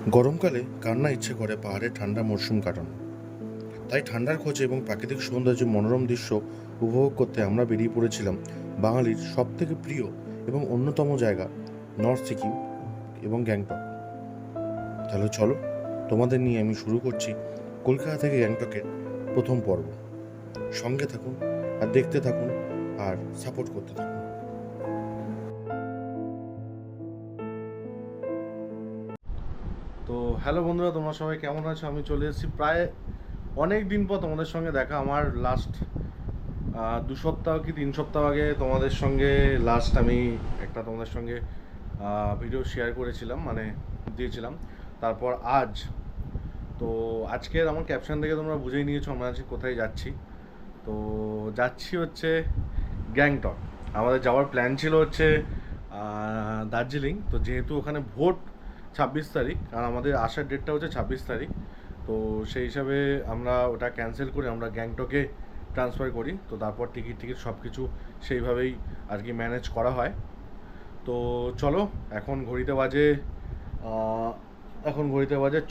গরমকালে কার না ইচ্ছে করে পাহাড়ে ঠান্ডা মরশুম কাটানো। তাই ঠান্ডার খোঁজে এবং প্রাকৃতিক সৌন্দর্যের মনোরম দৃশ্য উপভোগ করতে আমরা বেরিয়ে পড়েছিলাম বাঙালির সবথেকে প্রিয় এবং অন্যতম জায়গা নর্থ সিকিম এবং গ্যাংটক। তাহলে চলো, তোমাদের নিয়ে আমি শুরু করছি কলকাতা থেকে গ্যাংটকের প্রথম পর্ব। সঙ্গে থাকুন আর দেখতে থাকুন আর সাপোর্ট করতে থাকুন। তো হ্যালো বন্ধুরা, তোমরা সবাই কেমন আছো? আমি চলে এসেছি প্রায় অনেক দিন পর তোমাদের সঙ্গে দেখা। আমার লাস্ট 2 সপ্তাহ কি 3 সপ্তাহ আগে তোমাদের সঙ্গে লাস্ট আমি একটা তোমাদের সঙ্গে ভিডিও শেয়ার করেছিলাম, মানে দিয়েছিলাম। তারপর আজ তো আজকের আমার ক্যাপশন দেখে তোমরা বুঝেই নিয়েছো আমরা আজকে কোথায় যাচ্ছি। তো যাচ্ছি হচ্ছে গ্যাংটক। আমাদের যাওয়ার প্ল্যান ছিল হচ্ছে দার্জিলিং। তো যেহেতু ওখানে ভোট 26 তারিখ আর আমাদের আসার ডেটটা হচ্ছে 26 তারিখ, তো সেই হিসাবে আমরা ওটা ক্যান্সেল করে আমরা গ্যাংটকে ট্রান্সফার করি। তো তারপর টিকিট সব কিছু সেইভাবেই আর কি ম্যানেজ করা হয়। তো চলো, এখন ঘড়িতে বাজে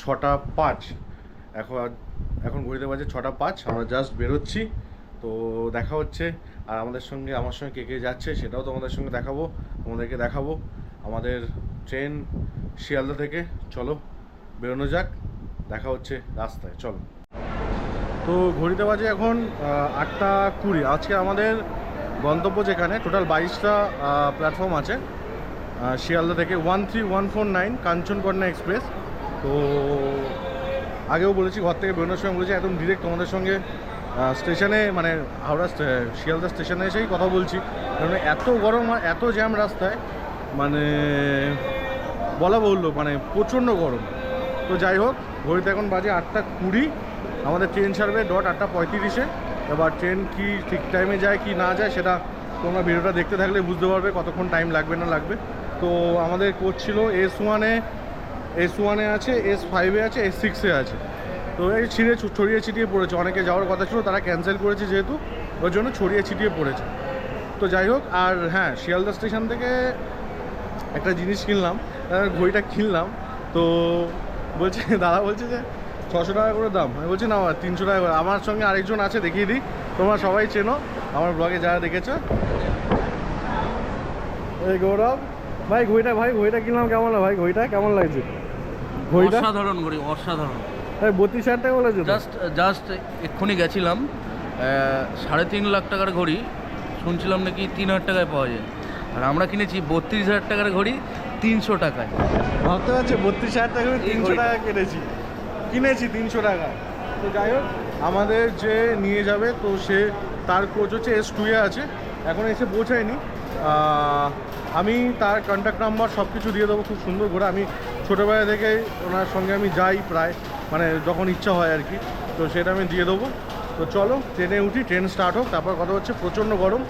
6টা 5। এখন ঘড়িতে বাজে 6টা 5, আমরা জাস্ট বেরোচ্ছি। তো দেখা হচ্ছে। আর আমার সঙ্গে কে কে যাচ্ছে সেটাও তোমাদেরকে দেখাবো। আমাদের ট্রেন শিয়ালদা থেকে। চলো বেরোনো যাক, দেখা হচ্ছে রাস্তায়। চলো। তো ঘড়িতে বাজে এখন 8টা 20। আজকে আমাদের গন্তব্য যেখানে টোটাল 22টা প্ল্যাটফর্ম আছে শিয়ালদা থেকে 13149 কাঞ্চনকন্যা এক্সপ্রেস। তো আগেও বলেছি, ঘর থেকে বেরোনোর সময় বলেছি একদম ডিরেক্ট তোমাদের সঙ্গে স্টেশনে, মানে শিয়ালদা স্টেশনে এসেই কথা বলছি, কারণ এত গরম আর এত জ্যাম রাস্তায়, মানে বলা বাহুল্য, মানে প্রচণ্ড গরম। তো যাই হোক, ঘড়িতে এখন বাজে 8টা 20। আমাদের ট্রেন ছাড়বে 8টা 35-এ। এবার ট্রেন কি ঠিক টাইমে যায় কি না যায় সেটা তোমরা ভিডিওটা দেখতে থাকলে বুঝতে পারবে কতক্ষণ টাইম লাগবে না লাগবে। তো আমাদের কোচ ছিল S1-এ আছে, S5-এ আছে, S6-এ আছে। তো এই ছড়িয়ে ছিটিয়ে পড়েছে। অনেকে যাওয়ার কথা ছিল, তারা ক্যান্সেল করেছে যেহেতু, ওর জন্য ছড়িয়ে ছিটিয়ে পড়েছে। তো যাই হোক, আর হ্যাঁ, শিয়ালদা স্টেশন থেকে একটা জিনিস কিনলাম, ঘড়িটা কিনলাম। তো দাদা বলছে যে 600 টাকা করে দাম। আমি বলছি না, 300 টাকা করে। আমার সঙ্গে আরেকজন আছে, দেখিয়ে দিই, তোমরা সবাই চেনো আমার ব্লগে যারা দেখেছো। এই গৌরব ভাই, ঘড়িটা কিনলাম। কেমন ভাই, ঘড়িটা কেমন লাগছে? ঘড়িটা অসাধারণ ঘড়ি, অসাধারণ। 32,000 টাকা বলেছে। জাস্ট এক্ষুনি গেছিলাম, 3.5 লাখ টাকার ঘড়ি শুনছিলাম নাকি 3,000 টাকায় পাওয়া যায়, আর আমরা কিনেছি 32,000 টাকার ঘড়ি 300 টাকায়। ভাবতে পারছি 32,000 টাকা 300 টাকা কিনেছি 300 টাকা। তো যাই হোক, আমাদের যে নিয়ে যাবে, তো তার কোচ হচ্ছে S2-এ আছে, এখন এসে পৌঁছায়নি। আমি তার কন্ট্যাক্ট নাম্বার সব কিছু দিয়ে দেবো। খুব সুন্দর ঘোরা, আমি ছোটোবেলা থেকেই ওনার সঙ্গে আমি যাই প্রায়, মানে যখন ইচ্ছা হয় আর কি, তো সেটা আমি দিয়ে দেবো। তো চলো ট্রেনে উঠি, ট্রেন স্টার্ট হোক, তারপর কথা হচ্ছে। প্রচণ্ড গরম।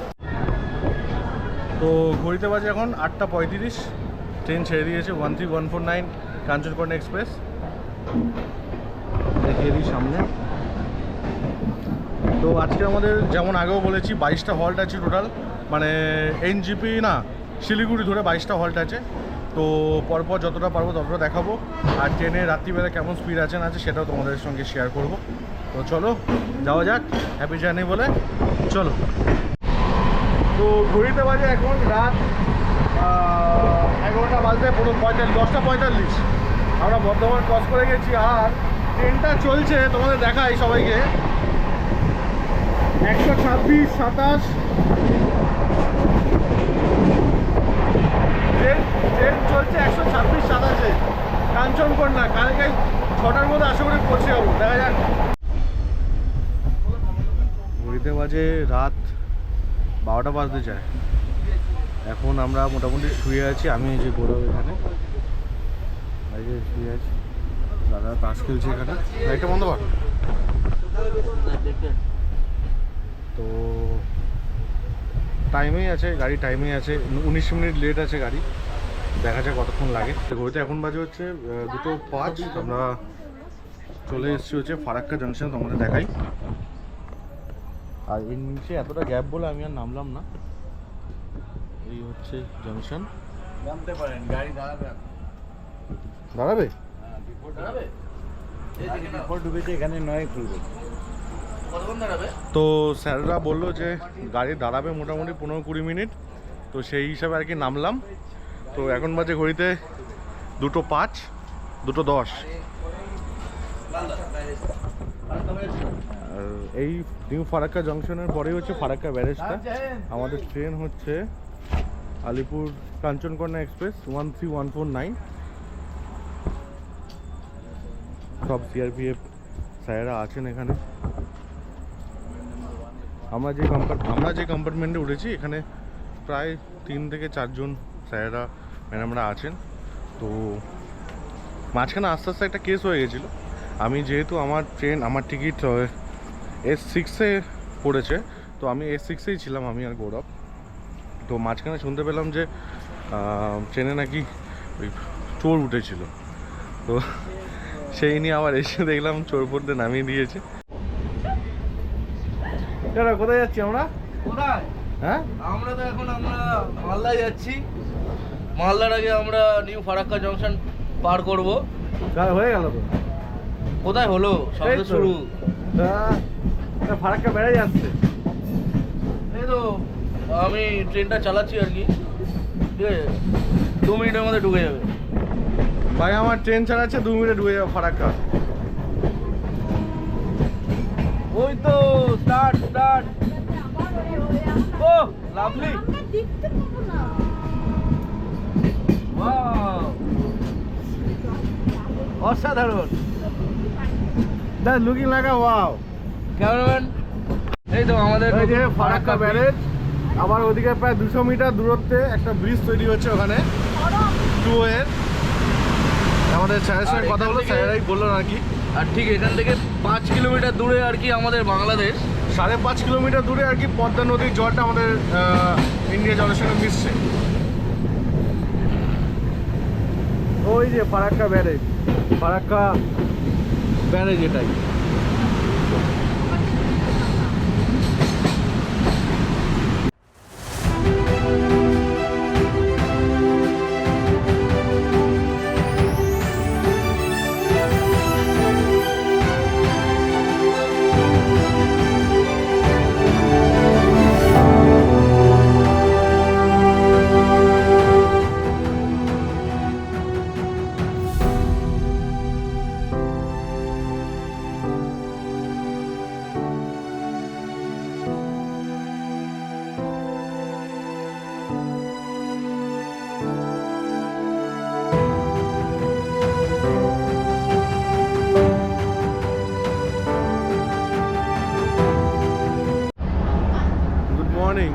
তো ঘড়িতে বাজে এখন 8টা 35, ট্রেন ছেড়ে দিয়েছে 13149 কাঞ্চনকন্যা এক্সপ্রেস। দেখিয়ে দিই সামনে। তো আজকে আমাদের যেমন আগেও বলেছি 22টা হল্ট আছে টোটাল, মানে এনজিপি না, শিলিগুড়ি ধরে 22টা হল্ট আছে। তো পরপর যতটা পারবো ততটা দেখাবো। আর ট্রেনে রাত্রিবেলা কেমন স্পিড আছে না আছে সেটাও তোমাদের সঙ্গে শেয়ার করব। তো চলো যাওয়া যাক, হ্যাপি জার্নি বলে। চলো। তো ঘড়িতে বাজে এখন রাত 11টা বাজতে 10টা 45। আমরা বর্ধমান ক্রস করে গেছি, আর ট্রেনটা চলছে, তোমাদের দেখাই সবাইকে। 126, 27 ট্রেন চলছে 126, 27-এ কাঞ্চনকন্যা। কালকে 6টার মধ্যে আশা করি পৌঁছে যাবো, দেখা যাক। ঘড়িতে বাজে রাত 12টা বাজতে যায়। এখন আমরা মোটামুটি শুয়ে আছি। আমি এই যে গৌরব এখানে বাইরে শুয়ে আছি, দাদা তাস খেলছে এখানে। লাইটটা বন্ধ কর। তো টাইমেই আছে গাড়ি, টাইমেই আছে। 19 মিনিট লেট আছে গাড়ি, দেখা যাক কতক্ষণ লাগে। ঘড়িতে এখন বাজে হচ্ছে 2:05। আমরা চলে এসেছি হচ্ছে ফারাক্কা জাংশন, তোমাদের দেখাই। আর এর নিচে এতটা গ্যাপ বলে আমি আর নামলাম না। এই হচ্ছে জাংশন। নামতে পারেন, গাড়ি দাঁড়াবে। দাঁড়াবে? দাঁড়াবে? এই দেখে নাও। বিপদ ঢুকেছে এখানে নয় খুলবে। কতক্ষণ দাঁড়াবে? তো স্যাররা বললো যে গাড়ি দাঁড়াবে মোটামুটি 15-20 মিনিট, তো সেই হিসাবে আর কি নামলাম। তো এখন বাজে ঘড়িতে 2:05, 2:10। আর এই নিউ ফারাক্কা জংশনের পরেই হচ্ছে ফারাক্কা ব্যারেজটা। আমাদের ট্রেন হচ্ছে আলিপুর কাঞ্চনকন্যা এক্সপ্রেস 13149। সব সিআরপিএফ স্যারেরা আছেন এখানে। আমরা যে কম্পার্টমেন্টে উঠেছি এখানে প্রায় 3 থেকে 4 জন স্যারেরা ম্যাডামরা আছেন। তো মাঝখানে আস্তে আস্তে একটা কেস হয়ে গেছিলো। আমি যেহেতু আমার টিকিট S6-এ পড়েছে, তো আমি S6-এই ছিলাম, আমি আর গৌরব। তো মাঝখানে শুনতে পেলাম যে ট্রেনে নাকি ওই চোর উঠেছিল। তো সেই নিয়ে আবার এসে দেখলাম চোর পড়তে নামিয়ে দিয়েছে। কোথায় যাচ্ছি আমরা? কোথায়? হ্যাঁ, আমরা মালদায় যাচ্ছি। মালদার আগে আমরা নিউ ফারাক্কা জংশন পার করব। হয়ে গেল তো। কোথায় হলো? সবে তো শুরু। ফারাক্কা বেড়ে যাচ্ছে। এই তো আমি ট্রেনটা চালাচ্ছি আর কি, ঠিক আছে? 2 মিনিটের মধ্যে ঢুকে যাবে। ভাই আমার ট্রেন চালাচ্ছে, 2 মিনিটে ঢুকে যাবো ফারাক্কা। ওই তো স্টার্ট। ও লাভলি, ওয়াও, অসাধারণ। That's looking like a wow. Cameraman, এই তো আমাদের এই যে ফারাক্কা ব্যারেজ। আবার ওদিকে প্রায় 200 মিটার দূরত্বে একটা ব্রিজ তৈরি হচ্ছে ওখানে, 2 এর। আমাদের স্যারের সঙ্গে কথা হলো, স্যারেরাই বললো নাকি। আর ঠিক এখান থেকে 5 কিলোমিটার দূরে আর কি আমাদের বাংলাদেশ। 5.5 কিলোমিটার দূরে আর কি পদ্মা নদীর জলটা আমাদের ইন্ডিয়া জলের সঙ্গে মিশছে। ওই যে ফারাক্কা ব্যারেজ এটাই।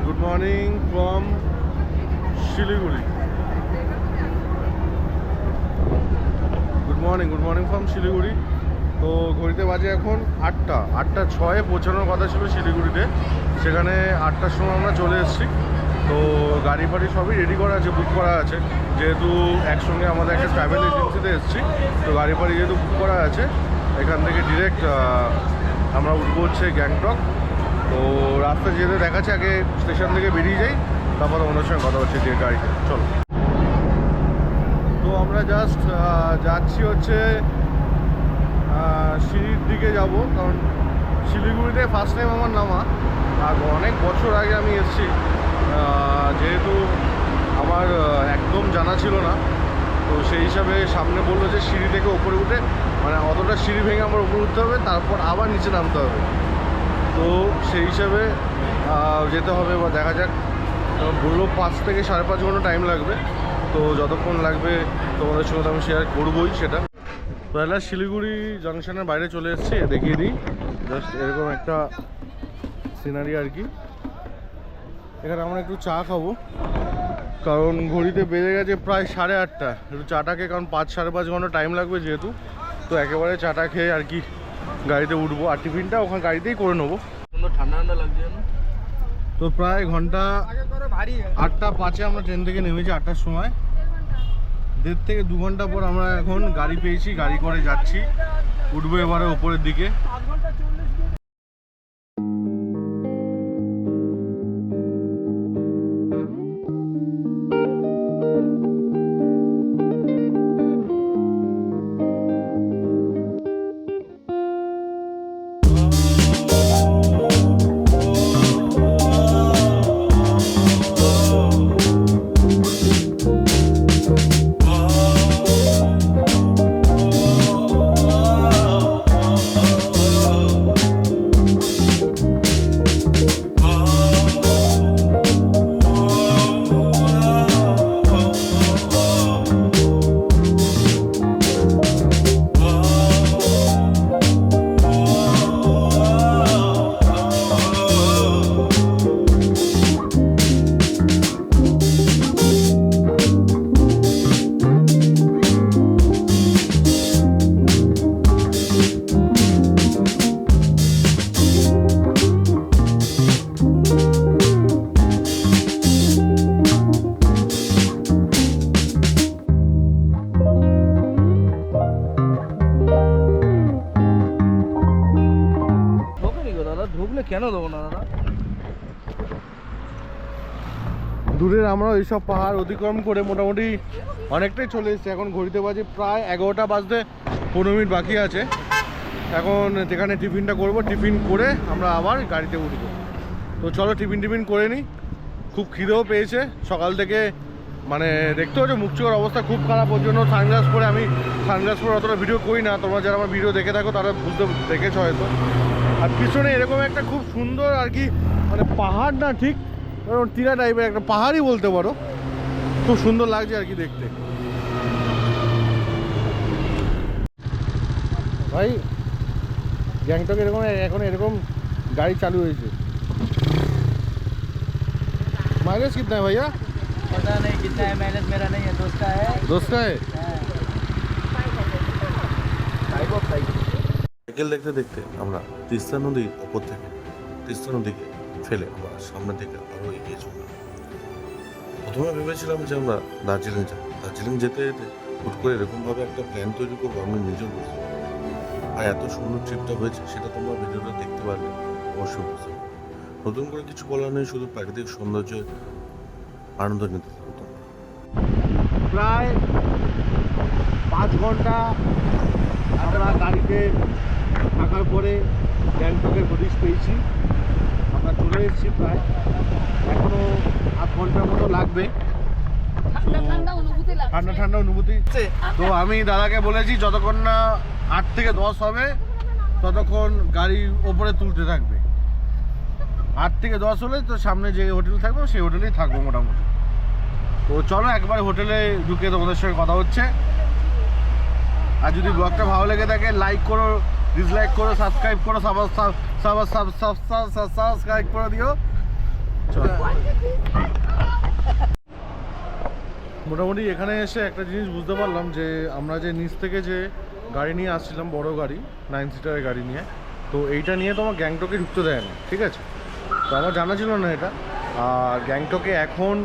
Good morning from Siliguri. Good morning from Siliguri. তো ঘড়িতে বাজে এখন 8:06 পৌঁছানোর কথা ছিল শিলিগুড়িতে, সেখানে 8টার সময় আমরা চলে এসেছি। তো গাড়ি ফাড়ি সবই রেডি করা আছে, বুক করা আছে, যেহেতু একসঙ্গে আমাদের একটা ট্রাভেল এজেন্সিতে এসেছি। তো গাড়ি ফাড়ি যেহেতু বুক করা আছে, এখান থেকে ডিরেক্ট আমরা উঠবো হচ্ছে গ্যাংটক। তো রাস্তা যেতে দেখাচ্ছে, আগে স্টেশন থেকে বেরিয়ে যাই, তারপরে ওনার সঙ্গে কথা হচ্ছে যে গাড়িতে। চলো। তো আমরা জাস্ট যাচ্ছি হচ্ছে সিঁড়ির দিকে যাব, কারণ শিলিগুড়িতে ফার্স্ট টাইম আমার নামা। আর অনেক বছর আগে আমি এসেছি, যেহেতু আমার একদম জানা ছিল না, তো সেই হিসাবে সামনে বললো যে সিঁড়ি থেকে ওপরে উঠে, মানে অতটা সিঁড়ি ভেঙে আমার উপরে উঠতে হবে, তারপর আবার নিচে নামতে হবে। তো সেই হিসাবে যেতে হবে, বা দেখা যাক। বললো 5 থেকে 5.5 ঘন্টা টাইম লাগবে। তো যতক্ষণ লাগবে তোমাদের সঙ্গে আমি শেয়ার করবোই সেটা। তো এলা শিলিগুড়ি জাংশনের বাইরে চলে এসেছি, দেখিয়ে দিই। জাস্ট এরকম একটা সিনারি আর কি। এখানে আমরা একটু চা খাবো, কারণ ঘড়িতে বেজে গেছে প্রায় 8:30। একটু চাটাকে, কারণ 5-5.5 ঘন্টা টাইম লাগবে যেহেতু, তো একেবারে চাটা খেয়ে আর কি গাড়িতে উঠবো। আর টিফিনটা ওখানে গাড়িতেই করে নেবো। ঠান্ডা লাগছে না তো প্রায় ঘন্টা 8:05 আমরা ট্রেন থেকে নেমেছি, 8টার সময়। 1.5 থেকে 2 ঘন্টা পর আমরা এখন গাড়ি পেয়েছি, গাড়ি করে যাচ্ছি, উঠবো এবারে উপরের দিকে। দূরের আমরা এইসব পাহাড় অতিক্রম করে মোটামুটি অনেকটাই চলে এসেছি। এখন ঘড়িতে বাজে প্রায় 11টা বাজতে 15 মিনিট বাকি আছে। এখন যেখানে টিফিনটা করব, টিফিন করে আমরা আবার গাড়িতে উঠব। তো চলো টিফিন করে নিই। খুব খিদেও পেয়েছে সকাল থেকে, মানে দেখতে হচ্ছে মুখ চোখের অবস্থা খুব খারাপ। ওর জন্য সানগ্লাস পরে, আমি সানগ্লাস পরে অতটা ভিডিও করি না, তোমরা যারা আমার ভিডিও দেখে থাকো তারা বুঝতে দেখেছো হয়তো। আর পিছনে এরকম একটা খুব সুন্দর আর কি, মানে পাহাড় না ঠিক টিলা টাইপের একটা পাহাড়ই বলতে পারো, খুব সুন্দর লাগছে আর কি দেখতে। ভাই গ্যাংটক এরকম এখন এরকম গাড়ি চালু হয়েছে। माइलेज कितना है भैया? पता नहीं कितना है, माइलेज मेरा नहीं है, दोस्त का है। दोस्त का है? সাইকেল দেখতে দেখতে আমরা তিস্তা নদীর ওপর থেকে তিস্তা নদীকে ফেলে আমরা সামনের দিকে আরও এগিয়ে চললাম। প্রথমে ভেবেছিলাম যে আমরা দার্জিলিং যাব। দার্জিলিং যেতে যেতে হুট করে এরকমভাবে একটা প্ল্যান তৈরি করবো আমি নিজেও বুঝতে পারি। আর এত সুন্দর ট্রিপটা হয়েছে সেটা তোমরা ভিডিওটা দেখতে পারলে অবশ্যই বুঝতে পারবে। নতুন করে কিছু বলার নেই, শুধু প্রাকৃতিক সৌন্দর্যের আনন্দ নিতে থাকো তোমরা। প্রায় 5 ঘন্টা আমরা গাড়িতে থাকার পরে গ্যাংটকের হদিশ পেয়েছি। আমরা চলে এসেছি প্রায়, এখনো 8 ঘন্টার মতো লাগবে। ঠান্ডা ঠান্ডা অনুভূতি। তো আমি দাদাকে বলেছি যতক্ষণ না 8 থেকে 10 হবে ততক্ষণ গাড়ি ওপরে তুলতে থাকবে। 8 থেকে 10 হলে তো সামনে যে হোটেল থাকবো সেই হোটেলেই থাকবো মোটামুটি। তো চলো একবার হোটেলে ঢুকে তোমাদের সঙ্গে কথা হচ্ছে। আর যদি ব্লগটা ভালো লেগে থাকে লাইক করো, ডিসলাইক করো, সাবস্ক্রাইব করো, সাবস্ক্রাইব করে দিও। চলো মোটামুটি এখানে এসে একটা জিনিস বুঝতে পারলাম যে আমরা যে নিচ থেকে যে গাড়ি নিয়ে আসছিলাম, বড় গাড়ি 9 সিটারের গাড়ি নিয়ে, তো এইটা নিয়ে তোমার গ্যাংটকে ঢুকতে দেয় না, ঠিক আছে? তো আমার জানা ছিল না এটা। আর গ্যাংটকে এখন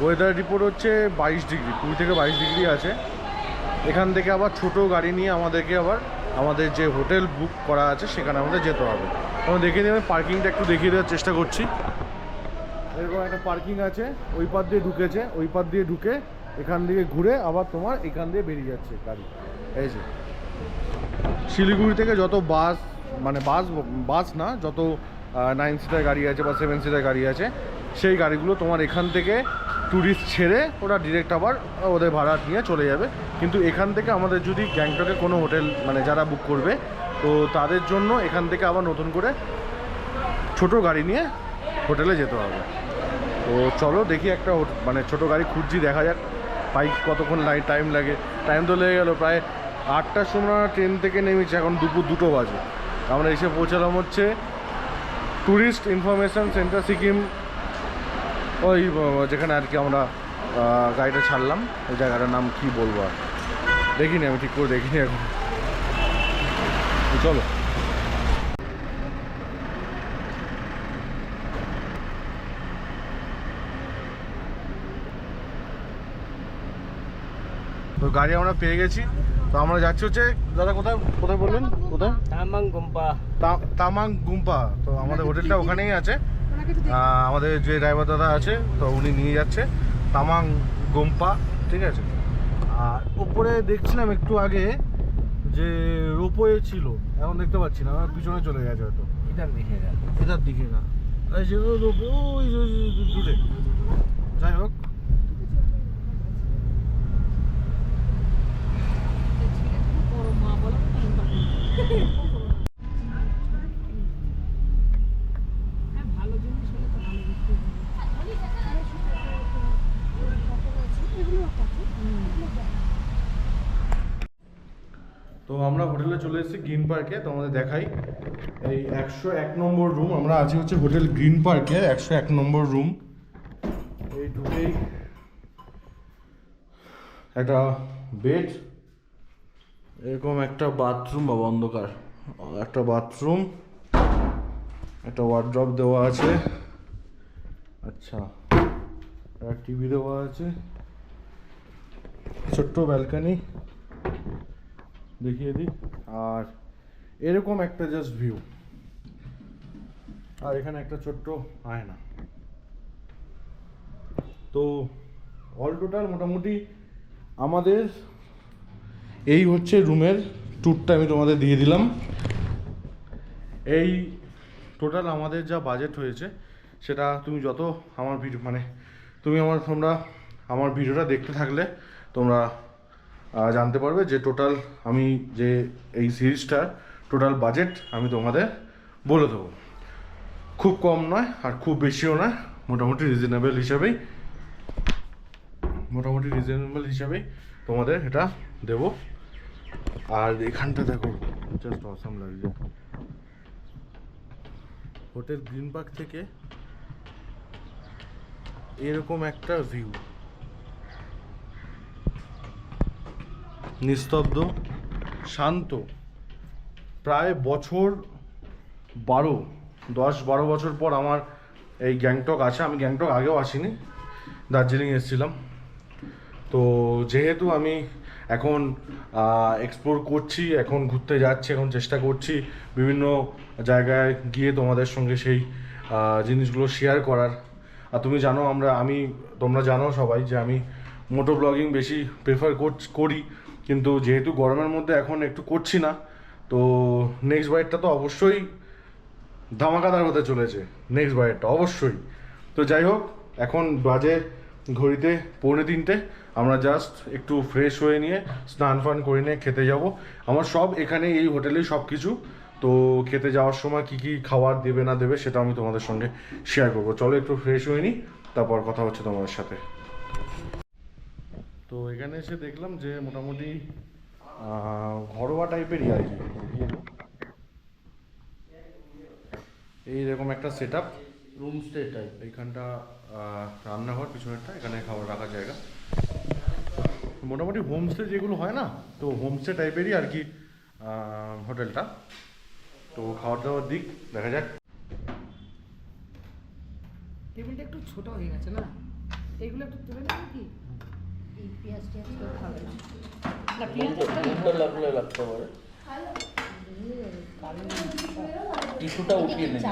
ওয়েদার রিপোর্ট হচ্ছে 22 ডিগ্রি, 20 থেকে 22 ডিগ্রি আছে। এখান থেকে আবার ছোট গাড়ি নিয়ে আমাদেরকে আবার আমাদের যে হোটেল বুক করা আছে সেখানে আমাদের যেতে হবে। আমরা দেখিয়ে দিই, আমি পার্কিংটা একটু দেখিয়ে দেওয়ার চেষ্টা করছি। এরকম একটা পার্কিং আছে, ওই পার দিয়ে ঢুকেছে, ওই পার দিয়ে ঢুকে এখান থেকে ঘুরে আবার তোমার এখান দিয়ে বেরিয়ে যাচ্ছে গাড়ি। এই যে শিলিগুড়ি থেকে যত বাস, মানে বাস না, যত 9 সিটার গাড়ি আছে বা 7 সিটার গাড়ি আছে সেই গাড়িগুলো তোমার এখান থেকে ট্যুরিস্ট ছেড়ে ওরা ডিরেক্ট আবার ওদের ভাড়া নিয়ে চলে যাবে। কিন্তু এখান থেকে আমাদের যদি গ্যাংটকে কোনো হোটেল, মানে যারা বুক করবে তো তাদের জন্য এখান থেকে আবার নতুন করে ছোট গাড়ি নিয়ে হোটেলে যেতে হবে। তো চলো দেখি একটা মানে ছোট গাড়ি খুঁজছি, দেখা যাক পাই কতক্ষণ টাইম লাগে। টাইম তো লেগে গেলো প্রায় 8টার সময় ট্রেন থেকে নেমেছি, এখন দুপুর 2টো বাজে। আমরা এসে পৌঁছালাম হচ্ছে ট্যুরিস্ট ইনফরমেশন সেন্টার সিকিম, ওই যেখানে আর কি আমরা গাড়িটা ছাড়লাম। ওই জায়গাটার নাম কি বলবো আর দেখিনি, আমি ঠিক করে দেখিনি এখন। চলো তো গাড়ি আমরা পেয়ে গেছি। তো আমরা যাচ্ছি হচ্ছে, দাদা কোথায় কোথায় বললেন, কোথায়? তামাং গুম্পা। তো আমাদের হোটেলটা ওখানেই আছে। আমাদের যে ড্রাইভার দাদা আছে তো উনি নিয়ে যাচ্ছে তামাং গুম্পা, ঠিক আছে? আর উপরে দেখছিলাম একটু আগে যে রোপওয়ে ছিল, এখন দেখতে পাচ্ছি না, পিছনে চলে গেছে হয়তো। এটার দিকে না, রোপওয়ে ওই দূরে। যাই হোক, তো আমরা হোটেলে চলে এসেছি গ্রিন পার্কে। তো আমাদের দেখাই এই 101 নম্বর রুম। আমরা আছি হচ্ছে হোটেল গ্রিন পার্কে, 101 নম্বর রুম। এই ঢুকেই একটা বেড, এরকম একটা বাথরুম, বা অন্ধকার একটা বাথরুম, একটা ওয়ার্ড্রপ দেওয়া আছে, আচ্ছা একটা টিভি দেওয়া আছে, ছোট্ট ব্যালকনি দেখিয়ে দিই, আর এরকম একটা জাস্ট ভিউ, আর এখানে একটা ছোট্ট আয়না। তো অল টোটাল মোটামুটি আমাদের এই হচ্ছে রুমের ট্যুরটা আমি তোমাদের দিয়ে দিলাম। এই টোটাল আমাদের যা বাজেট হয়েছে সেটা তুমি যত আমার ভিডিও মানে তোমরা আমার ভিডিওটা দেখতে থাকলে তোমরা জানতে পারবে যে টোটাল আমি যে এই সিরিজটার টোটাল বাজেট আমি তোমাদের বলে দেবো। খুব কম নয় আর খুব বেশিও নয়, মোটামুটি রিজনেবল হিসাবেই তোমাদের এটা দেবো। আর এখানটা দেখো জাস্ট অসাম লাগছে। হোটেল গ্রিন পার্ক থেকে এরকম একটা ভিউ, নিস্তব্ধ, শান্ত। প্রায় 10-12 বছর পর আমার এই গ্যাংটক আসা। আমি গ্যাংটক আগেও আসিনি, দার্জিলিং এসেছিলাম। তো যেহেতু আমি এখন এক্সপ্লোর করছি, এখন ঘুরতে যাচ্ছি, এখন চেষ্টা করছি বিভিন্ন জায়গায় গিয়ে তোমাদের সঙ্গে সেই জিনিসগুলো শেয়ার করার। আর তোমরা জানো সবাই যে আমি মোটো ব্লগিং বেশি প্রেফার করি, কিন্তু যেহেতু গরমের মধ্যে এখন একটু করছি না। তো নেক্সট বাইটটা তো অবশ্যই ধামাকাদার হতে চলেছে, নেক্সট বাইটটা অবশ্যই। তো যাই হোক, এখন বাজে ঘড়িতে 2:45। আমরা জাস্ট একটু ফ্রেশ হয়ে নিয়ে স্নান ফান করে নিয়ে খেতে যাব। আমার সব এখানে এই হোটেলেই সব কিছু। তো খেতে যাওয়ার সময় কি কি খাবার দেবে না দেবে সেটা আমি তোমাদের সঙ্গে শেয়ার করবো। চলো একটু ফ্রেশ হয়ে নিই, তারপর কথা হচ্ছে তোমাদের সাথে। তো এখানে এসে দেখলাম যে মোটামুটি ঘরোয়া টাইপেরই আর কি, এইরকম একটা set up, room stay type. এইখানটা রান্নাঘর, পিছনেরটা এখানে খাবার রাখার জায়গা। মোটামুটি হোমস্টে যেগুলো হয় না, তো হোমস্টে টাইপেরই আর কি হোটেলটা। তো খাওয়ার দাওয়ার দিক দেখা যাক। টেবিলটা একটু ছোট হয়ে গেছে না, এইগুলো একটু তুলে নেবে কি? এই পেঁয়াজ টিয়াজ কেউ খাবে না। না পেঁয়াজটা লাগতে পারে, টিস্যুটা উঠিয়ে নেই।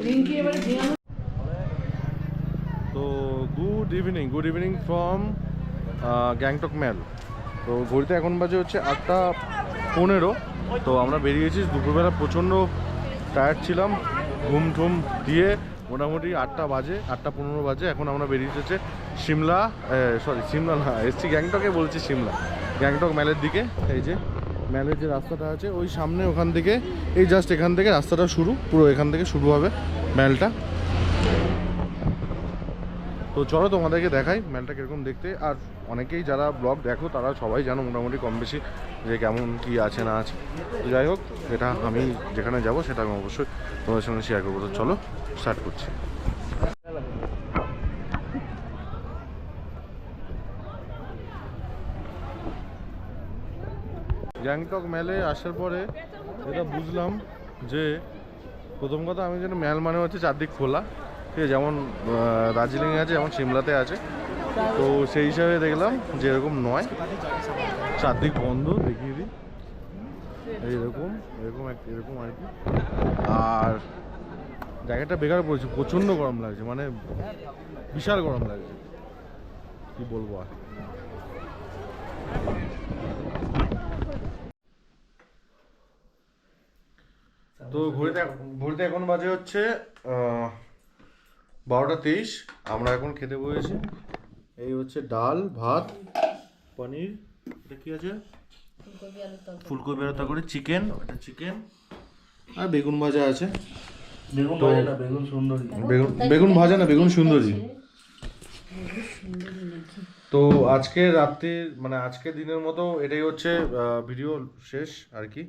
রিঙ্কি এবারে ঝিঙানো। তো গুড ইভিনিং ফ্রম গ্যাংটক ম্যাল। তো ঘড়িতে এখন বাজে হচ্ছে 8:15। তো আমরা বেরিয়েছি দুপুরবেলা, প্রচণ্ড টায়ার্ড ছিলাম, ঘুম ঠুম দিয়ে মোটামুটি 8:15 বাজে। এখন আমরা বেরিয়েছি হচ্ছে সিমলা না, এসছি গ্যাংটকে, বলছি সিমলা, গ্যাংটক ম্যালের দিকে। এই যে ম্যালের যে রাস্তাটা আছে ওই সামনে, ওখান থেকে এই জাস্ট এখান থেকে রাস্তাটা শুরু, পুরো এখান থেকে শুরু হবে ম্যালটা। তো চলো তোমাদেরকে দেখাই ম্যালটা কীরকম দেখতে। আর অনেকেই যারা ব্লগ দেখো তারা সবাই জানো মোটামুটি কম বেশি যে কেমন কি আছে না আছে। তো যাই হোক, এটা আমি যেখানে যাব সেটা আমি অবশ্যই তোমাদের সঙ্গে শেয়ার করবো। তো চলো স্টার্ট করছি। গ্যাংটক ম্যালে আসার পরে এটা বুঝলাম যে প্রথম কথা আমি যেন ম্যাল মানে হচ্ছে চারদিক খোলা, ঠিক আছে, যেমন দার্জিলিংয়ে আছে, যেমন সিমলাতে আছে। তো সেই হিসাবে দেখলাম যে এরকম নয়, চারদিক বন্ধ। দেখিয়ে দিই, এরকম আর কি। আর জায়গাটা বেকার পড়েছে, প্রচণ্ড গরম লাগছে, মানে বিশাল গরম লাগছে, কি বলবো আর। তো ঘড়িতে এখন বাজে হচ্ছে 12:23। আমরা এখন খেতে বসেছি। এই হচ্ছে ডাল, ভাত, পনির, এটা কি আছে, ফুলকপি আলু তরকারি, চিকেন, এটা চিকেন, আর বেগুন ভাজা আছে। বেগুন ভাজা না, বেগুন সুন্দরী। বেগুন ভাজা না, বেগুন সুন্দরী। তো আজকের রাত্রে মানে আজকের দিনের মতো এটাই হচ্ছে ভিডিও শেষ আর কি।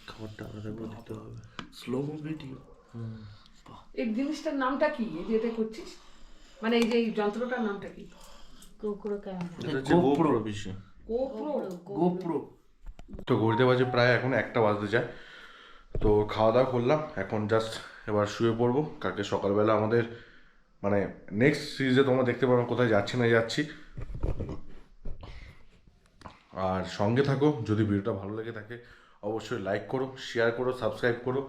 খাবারটা আলাদা করে দিতে হবে, স্লো ভিডিও। এই জিনিসটার নামটা কি, এই যে এটা করছিস, মানে এই যে এই যন্ত্রটার নামটা কি? গোপ্রো। তো ঘুরতে বাজে প্রায় এখন 1টা বাজতে যায়। তো খাওয়া দাওয়া করলাম, এখন জাস্ট এবার শুয়ে পড়বো। কালকে সকালবেলা আমাদের মানে নেক্সট সিরিজে তোমরা দেখতে পারো কোথায় যাচ্ছি না যাচ্ছি। আর সঙ্গে থাকো। যদি ভিডিওটা ভালো লেগে থাকে অবশ্যই লাইক করো, শেয়ার করো, সাবস্ক্রাইব করো,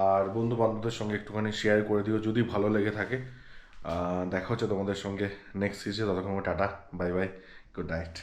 আর বন্ধু বান্ধবদের সঙ্গে একটুখানি শেয়ার করে দিও যদি ভালো লেগে থাকে। দেখা হচ্ছে তোমাদের সঙ্গে নেক্সট সিরিজে। ততক্ষণ tata, bye bye, good night.